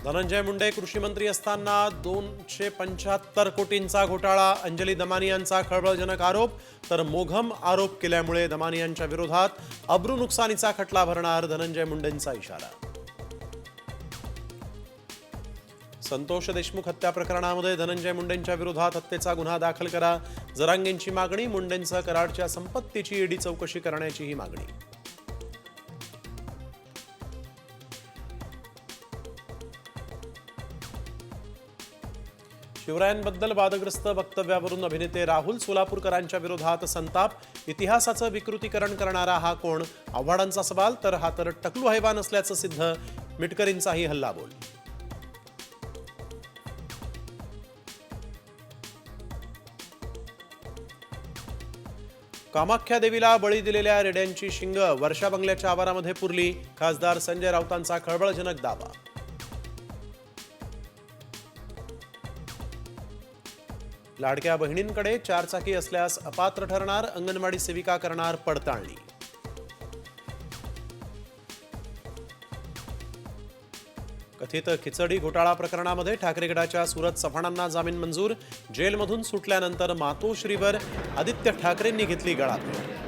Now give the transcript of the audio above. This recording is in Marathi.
धनंजय मुंडे कृषी मंत्री असताना 275 कोटींचा घोटाळा, अंजली दमानी यांचा खळबळजनक आरोप, तर मोघम आरोप केल्यामुळे दमानी यांच्या विरोधात अब्रू नुकसानीचा खटला भरणार, धनंजय मुंडेंचा इशारा. संतोष देशमुख हत्या प्रकरणामध्ये धनंजय मुंडेंच्या विरोधात हत्येचा गुन्हा दाखल करा, जरांगेंची मागणी. मुंडेंसह कराडच्या संपत्तीची ईडी चौकशी करण्याचीही मागणी. शिवरायांबद्दल वादग्रस्त वक्तव्यावरून अभिनेते राहुल सोलापूरकरांच्या विरोधात संताप, इतिहासाचं विकृतीकरण करणारा हा कोण, आव्हाडांचा सवाल. तर हा तर टकलू हैवान असल्याचं सिद्ध, मिटकरींचाही हल्लाबोल. कामाख्या देवीला बळी दिलेल्या रेड्यांची शिंग वर्षा बंगल्याच्या आवारामध्ये पुरली, खासदार संजय राऊतांचा खळबळजनक दावा. लाडक्या बहिणींकडे चारचाकी असल्यास अपात्र ठरणार, अंगणवाडी सेविका करणार पडताळणी. कथित खिचडी घोटाळा प्रकरणामध्ये ठाकरे गटाच्या सुरत चव्हाणांना जामीन मंजूर, जेलमधून सुटल्यानंतर मातोश्रीवर आदित्य ठाकरेंनी घेतली गळाभेट.